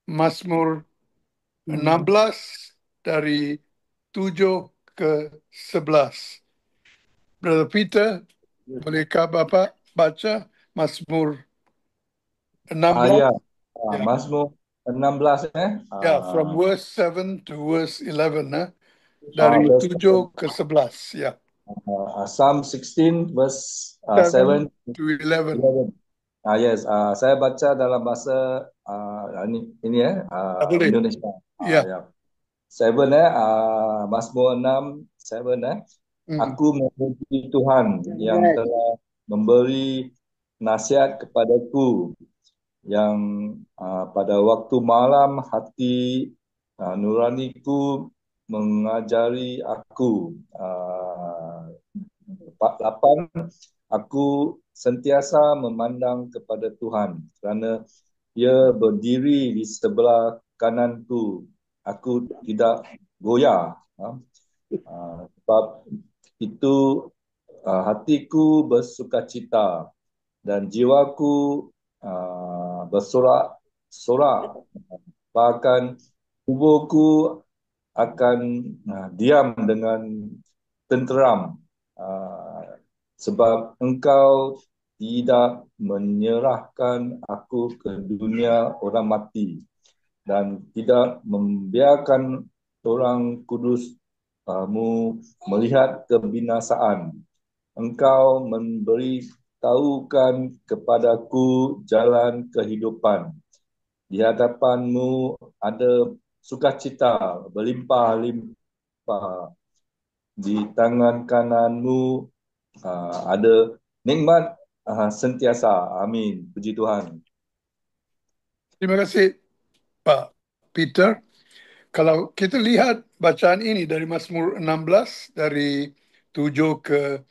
Mazmur 16 dari 7 ke 11. Brother Peter, bolehkah Bapak baca Mazmur Ya, 16? Ya, Mazmur 16 ya, from verse 7 to verse 11, dari verse 7 ke 11, ya. Psalm 16 verse 7 7 to to 11. 11. Yes, saya baca dalam bahasa ini Tak boleh. Indonesia. Ya. Ya. Seven Mazmur 6 7 Hmm. Aku memuji Tuhan yang telah memberi nasihat kepadaku, yang pada waktu malam hati nuraniku mengajari aku. 8 Aku sentiasa memandang kepada Tuhan kerana Ia berdiri di sebelah kananku. Aku tidak goyah. Sebab itu hatiku bersukacita dan jiwaku bersorak-sorak. Bahkan tubuhku akan diam dengan tenteram, sebab Engkau tidak menyerahkan aku ke dunia orang mati dan tidak membiarkan orang kudus-Mu melihat kebinasaan. Engkau memberitahukan kepadaku jalan kehidupan. Di hadapan-Mu ada sukacita berlimpah-limpah. Di tangan kanan-Mu ada nikmat sentiasa. Amin. Puji Tuhan. Terima kasih, Pak Peter. Kalau kita lihat bacaan ini dari Mazmur 16, dari 7 ke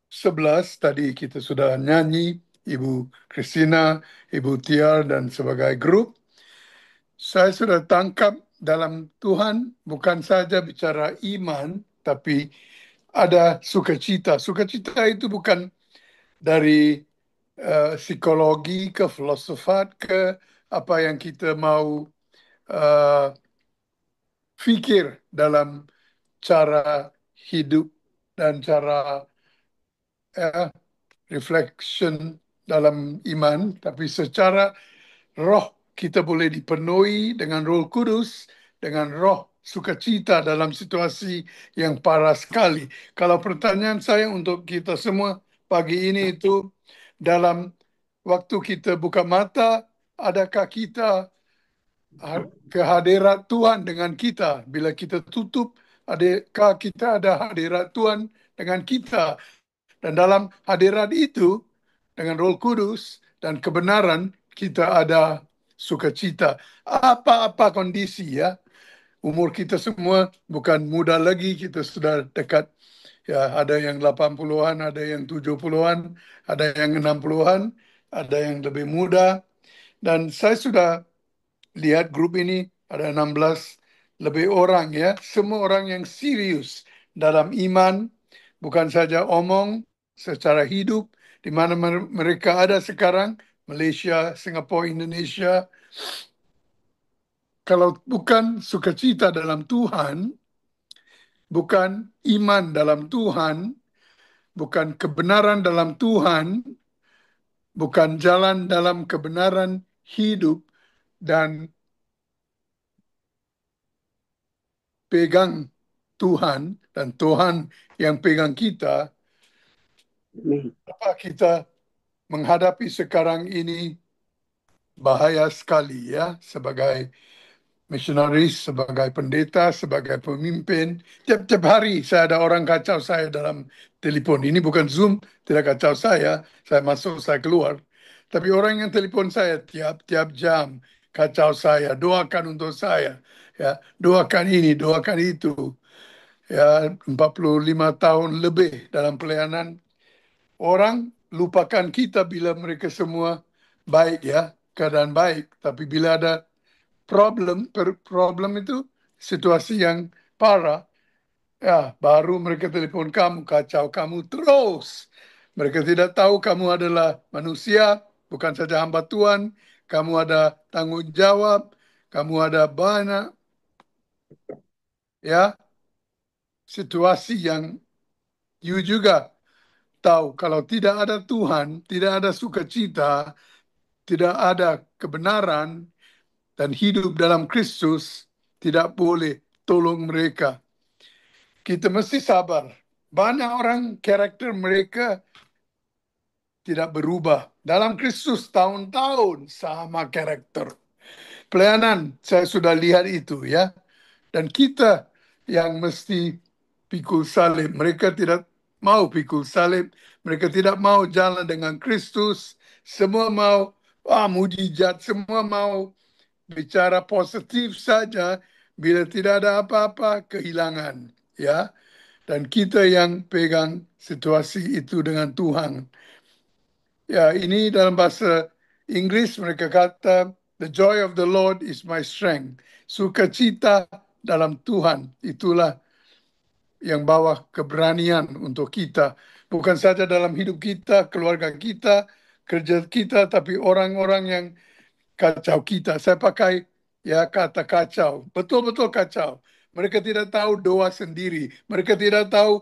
11, tadi kita sudah nyanyi, Ibu Christina, Ibu Tiar, dan sebagai grup. Saya sudah tangkap dalam Tuhan bukan saja bicara iman, tapi ada sukacita. Sukacita itu bukan dari psikologi ke filsafat ke apa yang kita mau uh, fikir dalam cara hidup dan cara reflection dalam iman, tapi secara roh kita boleh dipenuhi dengan Roh Kudus, dengan roh sukacita dalam situasi yang parah sekali. Kalau pertanyaan saya untuk kita semua pagi ini itu, dalam waktu kita buka mata, adakah kita kehadirat Tuhan dengan kita? Bila kita tutup, adakah kita ada hadirat Tuhan dengan kita? Dan dalam hadirat itu, dengan Roh Kudus dan kebenaran, kita ada sukacita. Apa-apa kondisi ya, umur kita semua bukan muda lagi, kita sudah dekat. Ya, ada yang 80-an, ada yang 70-an, ada yang 60-an, ada yang lebih muda. Dan saya sudah lihat grup ini ada 16 lebih orang ya, semua orang yang serius dalam iman, bukan saja omong, secara hidup, di mana mereka ada sekarang, Malaysia, Singapura, Indonesia. Kalau bukan sukacita dalam Tuhan, bukan iman dalam Tuhan, bukan kebenaran dalam Tuhan, bukan jalan dalam kebenaran hidup, dan pegang Tuhan, dan Tuhan yang pegang kita, apa kita menghadapi sekarang ini bahaya sekali ya, sebagai misionaris, sebagai pendeta, sebagai pemimpin. Tiap-tiap hari saya ada orang kacau saya dalam telepon. Ini bukan Zoom, tidak kacau saya masuk, saya keluar. Tapi orang yang telepon saya tiap-tiap jam, kacau saya, doakan untuk saya. Ya, doakan ini, doakan itu. Ya, 45 tahun lebih dalam pelayanan. Orang lupakan kita bila mereka semua baik ya, keadaan baik. Tapi bila ada problem itu situasi yang parah, ya baru mereka telepon kamu, kacau kamu terus. Mereka tidak tahu kamu adalah manusia, bukan saja hamba Tuhan, kamu ada tanggung jawab, kamu ada banyak ya situasi yang you juga tahu kalau tidak ada Tuhan, tidak ada sukacita, tidak ada kebenaran dan hidup dalam Kristus, tidak boleh tolong mereka. Kita mesti sabar. Banyak orang karakter mereka tidak berubah. Dalam Kristus tahun-tahun sama karakter. Pelayanan saya sudah lihat itu ya. Dan kita yang mesti pikul salib. Mereka tidak mau pikul salib. Mereka tidak mau jalan dengan Kristus. Semua mau mujizat. Semua mau bicara positif saja. Bila tidak ada apa-apa, kehilangan. Ya. Dan kita yang pegang situasi itu dengan Tuhan. Ya, ini dalam bahasa Inggris mereka kata, "The joy of the Lord is my strength." Sukacita dalam Tuhan, itulah yang bawa keberanian untuk kita. Bukan saja dalam hidup kita, keluarga kita, kerja kita, tapi orang-orang yang kacau kita. Saya pakai ya kata kacau, betul-betul kacau. Mereka tidak tahu doa sendiri. Mereka tidak tahu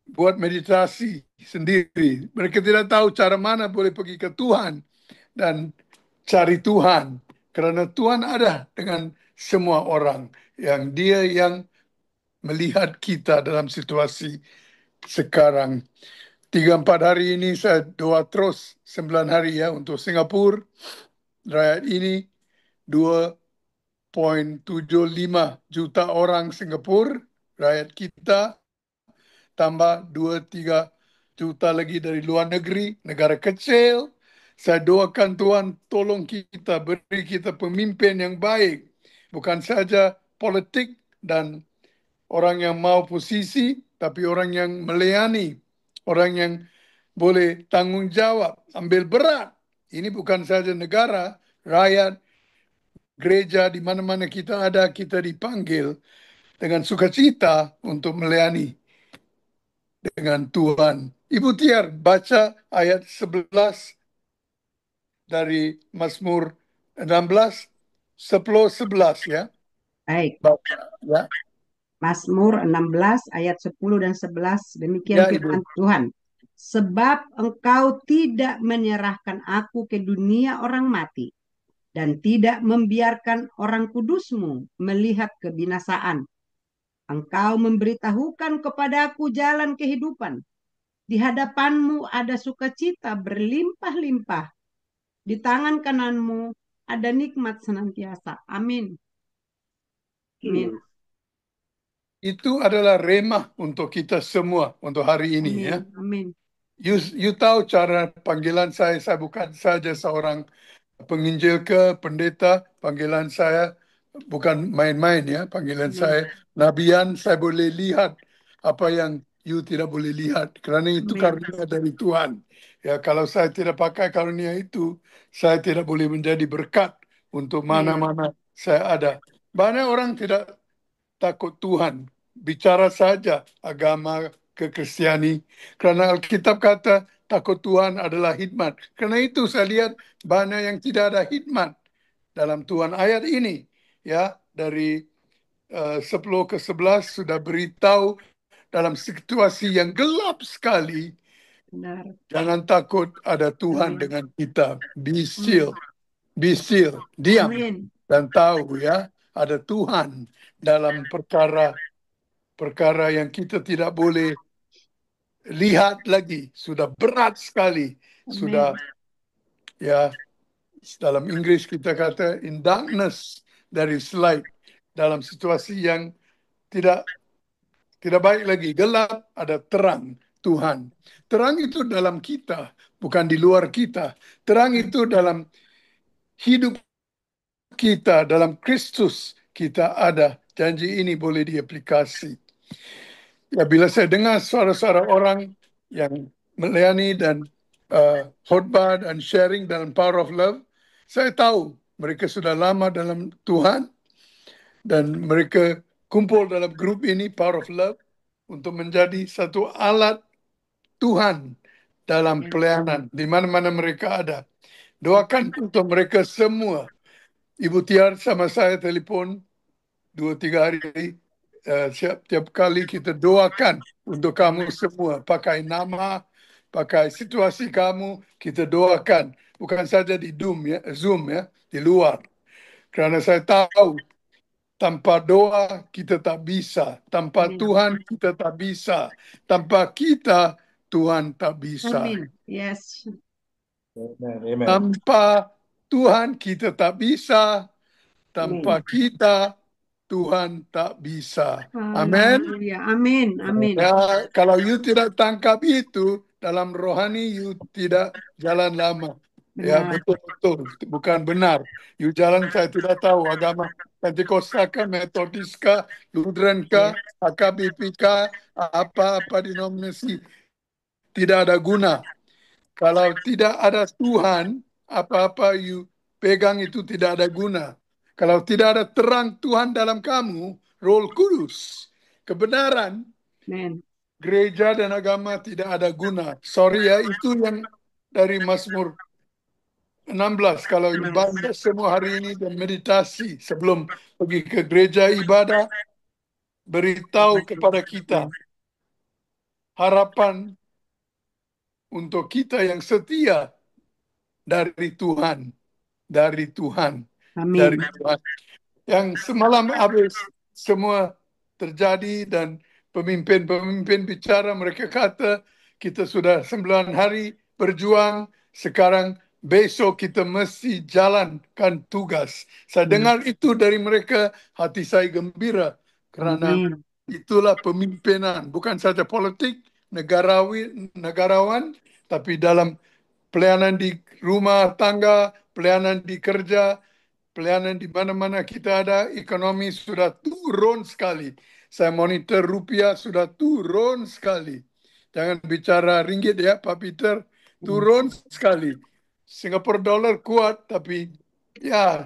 buat meditasi sendiri. Mereka tidak tahu cara mana boleh pergi ke Tuhan dan cari Tuhan. Karena Tuhan ada dengan semua orang. Yang Dia yang melihat kita dalam situasi sekarang. 3-4 hari ini saya doa terus 9 hari ya untuk Singapura. Rakyat ini 2,75 juta orang Singapura. Rakyat kita tambah 2-3 juta lagi dari luar negeri, negara kecil. Saya doakan Tuhan tolong kita, beri kita pemimpin yang baik. Bukan saja politik dan orang yang mau posisi, tapi orang yang melayani. Orang yang boleh tanggung jawab, ambil berat. Ini bukan saja negara, rakyat, gereja, di mana-mana kita ada, kita dipanggil dengan sukacita untuk melayani dengan Tuhan. Ibu Tiar, baca ayat 11 dari Mazmur 16, 10, 11 ya. Baik, Baca, ya. Mazmur 16 ayat 10 dan 11 demikian Ya, Ibu. firman Tuhan. Sebab engkau tidak menyerahkan aku ke dunia orang mati dan tidak membiarkan orang kudusmu melihat kebinasaan. Engkau memberitahukan kepadaku jalan kehidupan. Di hadapanmu ada sukacita berlimpah-limpah. Di tangan kananmu ada nikmat senantiasa. Amin. Amin. Itu adalah remah untuk kita semua untuk hari ini ya. Amin. You tahu cara panggilan saya bukan saja seorang penginjil ke pendeta, panggilan saya bukan main-main ya, panggilan saya nabian, saya boleh lihat apa yang you tidak boleh lihat, kerana itu karunia dari Tuhan. Ya, kalau saya tidak pakai karunia itu, saya tidak boleh menjadi berkat untuk mana-mana saya ada. Banyak orang tidak takut Tuhan, bicara saja agama kekristiani, karena Alkitab kata takut Tuhan adalah hikmat. Karena itu saya lihat banyak yang tidak ada hikmat dalam Tuhan. Ayat ini ya dari 10 ke 11 sudah beritahu dalam situasi yang gelap sekali. Benar. Jangan takut, ada Tuhan dengan kita. Be still, be still, diam dan tahu ya ada Tuhan dalam perkara yang kita tidak boleh lihat lagi. Sudah berat sekali. Sudah ya dalam Inggris kita kata in darkness there is light. Dalam situasi yang tidak baik lagi, gelap ada terang Tuhan. Terang itu dalam kita, bukan di luar kita. Terang itu dalam hidup kita, dalam Kristus kita ada. Janji ini boleh diaplikasi. Ya, bila saya dengar suara-suara orang yang melayani dan khotbah dan sharing dalam Power of Love, saya tahu mereka sudah lama dalam Tuhan dan mereka kumpul dalam grup ini Power of Love untuk menjadi satu alat Tuhan dalam pelayanan di mana-mana mereka ada. Doakan untuk mereka semua. Ibu Tiar sama saya telepon 2-3 hari, tiap kali kita doakan untuk kamu semua. Pakai nama, pakai situasi kamu, kita doakan. Bukan saja di Zoom ya, di luar. Karena saya tahu tanpa doa kita tak bisa. Tanpa Tuhan kita tak bisa. Tanpa kita Tuhan tak bisa. Amin. Yes. Amen. Tanpa Tuhan kita tak bisa. Tanpa kita Tuhan tak bisa. Amin. Haleluya. Amin. Amin. Ya, kalau you tidak tangkap itu dalam rohani, you tidak jalan lama. Ya, Benar. betul-betul. Bukan benar. You jalan, saya tidak tahu agama Pentekosta kah, Metodis kah, Lutheran kah, HKBP kah, apa-apa denominasi tidak ada guna. Kalau tidak ada Tuhan, apa-apa you pegang itu tidak ada guna. Kalau tidak ada terang Tuhan dalam kamu, Roh Kudus, kebenaran, Amen. gereja dan agama tidak ada guna. Sorry ya, itu yang dari Mazmur 16. Kalau ibadah semua hari ini dan meditasi sebelum pergi ke gereja ibadah, beritahu kepada kita harapan untuk kita yang setia dari Tuhan, dari Tuhan, dari Amin. Tuhan. Yang semalam habis semua terjadi dan pemimpin-pemimpin bicara, mereka kata kita sudah 9 hari berjuang, sekarang besok kita mesti jalankan tugas. Saya dengar itu dari mereka, hati saya gembira karena Amin. itulah pemimpinan, bukan saja politik, negarawan, tapi dalam pelayanan di rumah tangga, pelayanan di kerja, pelayanan di mana-mana kita ada, ekonomi sudah turun sekali. Saya monitor rupiah sudah turun sekali. Jangan bicara ringgit ya, Pak Peter. Turun sekali. Singapura dollar kuat, tapi ya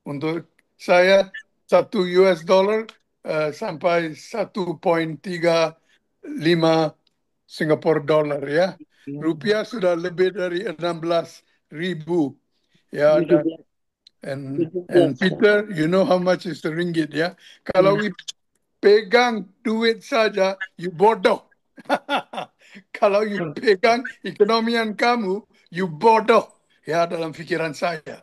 untuk saya 1 US dollar sampai 1,35 Singapura dollar ya. Rupiah sudah lebih dari 16.000 ya. And Peter, you know how much is the ringgit ya? Kalau we pegang duit saja, you bodoh. Kalau you pegang ekonomian kamu, you bodoh ya dalam pikiran saya.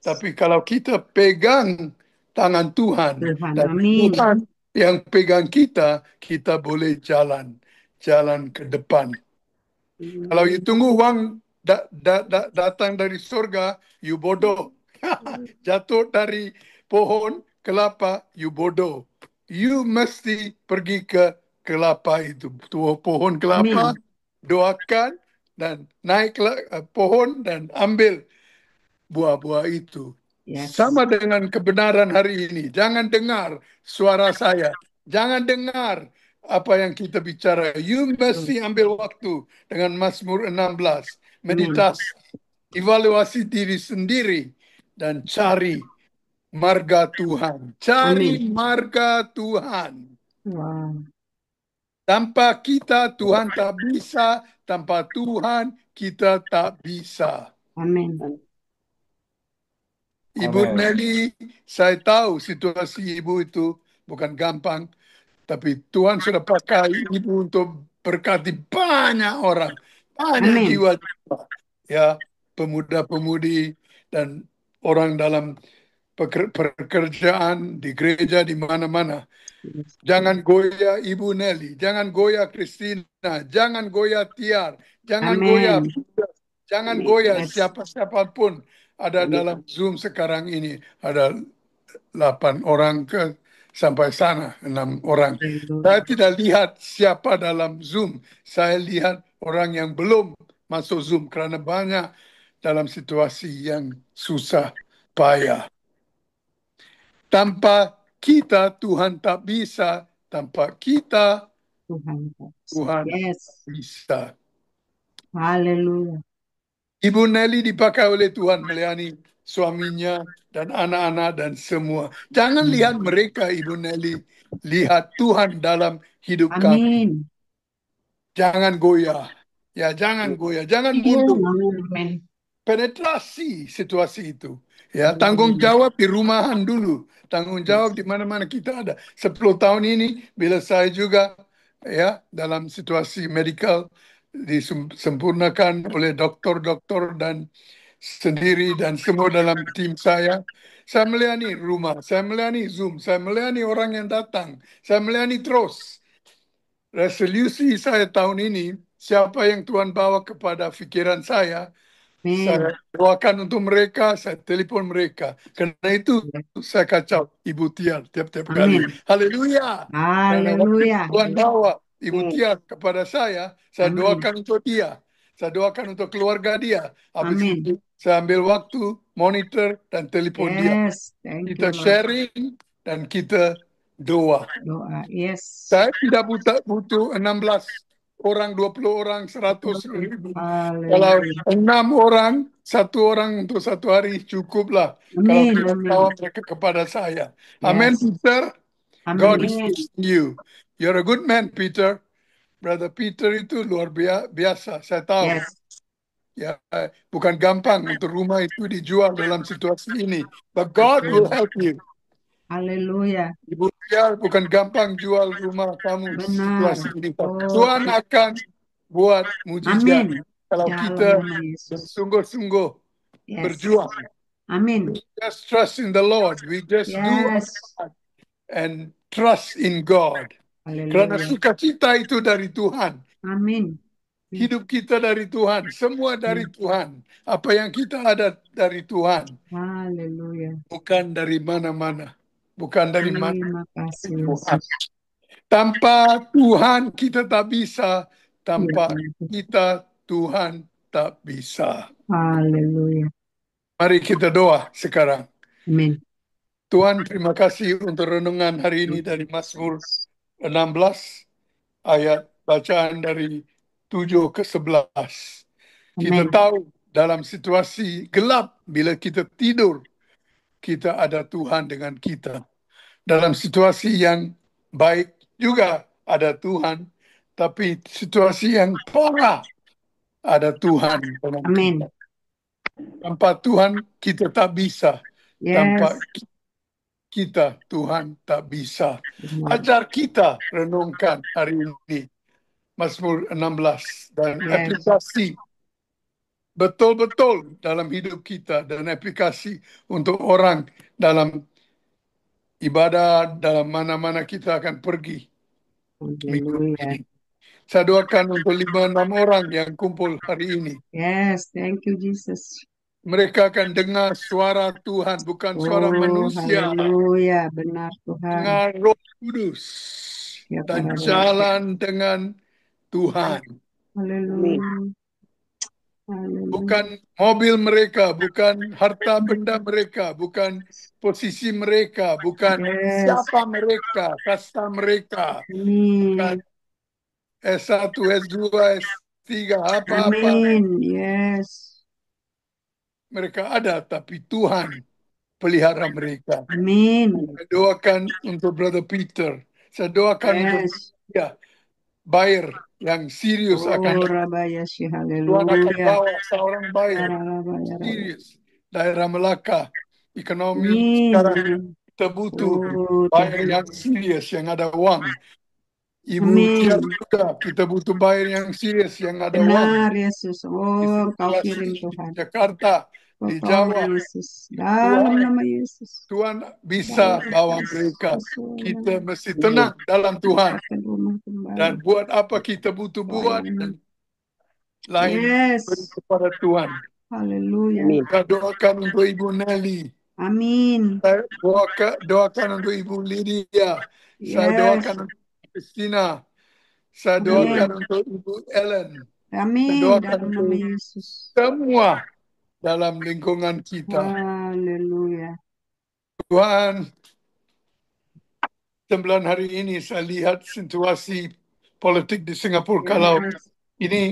Tapi kalau kita pegang tangan Tuhan Tuhan. dan Amin. Tuhan yang pegang kita, kita boleh jalan ke depan. Kalau you tunggu uang datang dari surga, you bodoh. Jatuh dari pohon kelapa, you bodoh. You mesti pergi ke kelapa itu, pohon kelapa, Amin. doakan dan naiklah pohon dan ambil buah-buah itu. Yes. Sama dengan kebenaran hari ini. Jangan dengar suara saya. Jangan dengar apa yang kita bicara. You mesti ambil waktu dengan Mazmur 16. Meditasi, evaluasi diri sendiri, dan cari marga Tuhan. Cari Amin. marga Tuhan. Wow. Tanpa kita, Tuhan tak bisa. Tanpa Tuhan, kita tak bisa. Amin. Ibu Amen. Nelly, saya tahu situasi ibu itu bukan gampang, tapi Tuhan sudah pakai ibu untuk berkati banyak orang, banyak Amin. jiwa-jiwa, ya, pemuda-pemudi dan orang dalam pekerjaan di gereja di mana-mana. Yes. Jangan goyah Ibu Nelly, jangan goyah Christina, jangan goyah Tiar, jangan goyah, Amin. jangan goyah Yes. siapa-siapapun ada dalam Zoom sekarang ini. Ada 8 orang sampai sana, 6 orang. Saya tidak lihat siapa dalam Zoom. Saya lihat orang yang belum masuk Zoom karena banyak dalam situasi yang susah, payah. Tanpa kita, Tuhan tak bisa. Tanpa kita, Tuhan Yes. bisa. Haleluya. Ibu Nelly dipakai oleh Tuhan melayani suaminya dan anak-anak dan semua. Jangan lihat mereka, Ibu Nelly. Lihat Tuhan dalam hidup kamu. Amin. Jangan goyah. Ya, jangan goyah, jangan Iya, mundur. amin. Penetrasi situasi itu. Ya, tanggung jawab di rumahan dulu. Tanggung jawab di mana-mana kita ada. 10 tahun ini, bila saya juga ya dalam situasi medikal disempurnakan oleh dokter-dokter dan sendiri dan semua dalam tim saya melayani rumah, saya melayani Zoom, saya melayani orang yang datang, saya melayani terus. Resolusi saya tahun ini, siapa yang Tuhan bawa kepada pikiran saya Amin. doakan untuk mereka, saya telepon mereka. Karena itu saya kacau Ibu Tiar tiap-tiap kali. Amin. Haleluya. Karena waktu Haleluya. Tuhan bawa Ibu Yes. Tiar kepada saya Amin. doakan untuk dia. Saya doakan untuk keluarga dia. Habis Amin. itu saya ambil waktu, monitor, dan telepon dia. Yes. Thank you, Kita Lord. sharing dan kita doa. Doa. Yes. Saya tidak butuh 16 orang, 20 orang, 100 ribu. Kalau Haleluya. 6 orang, 1 orang untuk 1 hari cukuplah. Kalau Amin. kita Amin. bawa mereka kepada saya. Amen, Yes. Peter. God is Amin. using you. You're a good man, Peter. Brother Peter itu luar biasa. Saya tahu. Yes. Ya, bukan gampang untuk rumah itu dijual dalam situasi ini. But God will help you. Haleluya. Ibu Tia, bukan gampang jual rumah kamu Benar. situasi ini. Oh, Tuhan akan buat mujizat amin. kalau Dalam kita nama Yesus. sungguh-sungguh Yes. berjuang. Amin. Just trust in the Lord. We just do our Yes. part and trust in God. Karena Haleluya. sukacita itu dari Tuhan. Amin. Hidup kita dari Tuhan. Semua dari Tuhan. Apa yang kita ada dari Tuhan. Haleluya. Bukan dari mana-mana. Bukan dari mana. Terima kasih Tuhan. Yesus. Tanpa Tuhan kita tak bisa. Tanpa Ya. kita Tuhan tak bisa. Haleluya. Mari kita doa sekarang. Amin. Tuhan, terima kasih untuk renungan hari ini dari Mazmur 16 ayat bacaan dari 7 ke 11. Kita Amin. tahu dalam situasi gelap bila kita tidur, kita ada Tuhan dengan kita. Dalam situasi yang baik juga ada Tuhan, tapi situasi yang parah ada Tuhan dengan Amin. kita. Tanpa Tuhan kita tak bisa. Tanpa Yes. kita Tuhan tak bisa. Benar. Ajar kita renungkan hari ini Mazmur 16 dan Yes. aplikasi betul-betul dalam hidup kita dan aplikasi untuk orang dalam ibadah, dalam mana-mana kita akan pergi minggu Haleluya. ini. Saya doakan untuk 5-6 orang yang kumpul hari ini. Yes. Thank you, Jesus. Mereka akan dengar suara Tuhan, bukan suara Oh, manusia. haleluya. Benar Tuhan. Dengar Roh Kudus Ya, dan Tuhan. jalan dengan Tuhan. Haleluya. Haleluya. Bukan mobil mereka, bukan harta benda mereka, bukan posisi mereka, bukan Yes. siapa mereka, kasta mereka, bukan Amin. S1, S2, S3, apa-apa Amin. Yes. mereka ada, tapi Tuhan pelihara mereka. Amin. Saya doakan untuk Brother Peter. Saya doakan untuk Yes. dia, buyer yang serius akan Oh, Rabayashi. Tuhan akan Haleluya. bawa seorang buyer Rabaya. serius daerah Melaka. Ekonomi Amin. sekarang kita butuh Oh, buyer Tuhan. yang serius, yang ada uang. Ibu Amin. Tiar juga, kita butuh buyer yang serius, yang ada uang. Benar, Yesus. Oh, Engkau kirim Di Tuhan. Jakarta, di Tolong Jawa, Yesus. Dalam nama Yesus. Tuhan bisa bawa mereka. Kita mesti tenang dalam Tuhan. Akan rumah kembali. Dan buat apa kita butuh buat dan lain Yes. beri kepada Tuhan. Haleluya. Kita doakan untuk Ibu Nelly. Amin. Saya doakan untuk Ibu Lydia. Saya Yes. doakan untuk Christina. Saya Amin. doakan untuk Ibu Ellen. Saya Amin. doakan Dalam untuk nama Yesus. semua dalam lingkungan kita. Haleluya. Tuhan, 9 hari ini saya lihat situasi politik di Singapura. Kalau Yes. ini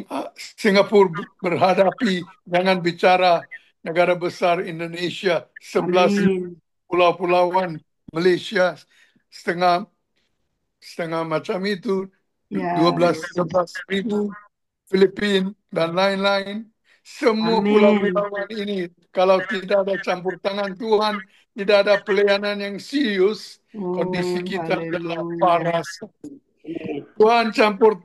Singapura berhadapi, jangan bicara negara besar Indonesia, 11 Amin. pulau-pulauan Malaysia, setengah macam itu, Ya. 12 ribu Filipina, dan lain-lain. Semua Amin. pulau-pulau ini, kalau tidak ada campur tangan Tuhan, tidak ada pelayanan yang serius, kondisi kita adalah parah. Tuhan campur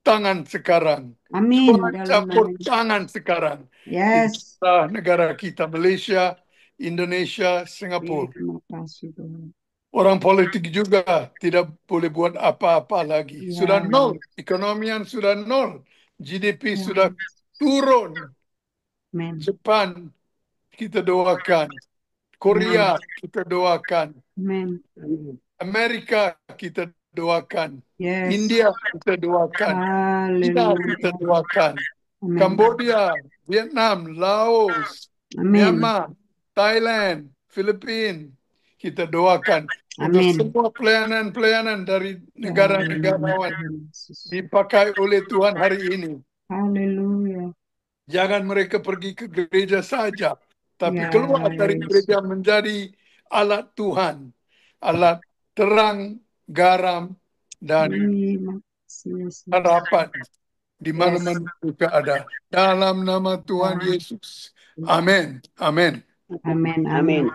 tangan sekarang. Amin. Tuhan Dalam campur nama tangan sekarang. Yes. Itulah negara kita, Malaysia, Indonesia, Singapura. Terima kasih Tuhan. Orang politik juga tidak boleh buat apa-apa lagi. Ya. Sudah nol. Ekonomian sudah nol. GDP Ya. sudah turun. Amin. Jepang kita doakan. Korea kita doakan. Amin. Amerika kita doakan. Yes. India kita doakan. China kita Haleluya. doakan. Amin. Kambodia, Vietnam, Laos, Amin. Myanmar, Thailand, Filipina kita doakan. Untuk Amin. semua pelayanan-pelayanan dari negara-negarawan Yesus. dipakai oleh Tuhan hari ini. Haleluya. Jangan mereka pergi ke gereja saja, tapi Ya, keluar dari Yesus. gereja menjadi alat Tuhan, alat terang, garam, dan Terima kasih, Yesus. harapan di mana-mana mereka ada. Dalam nama Tuhan Yesus. Amin. Amin. Amin. Amin.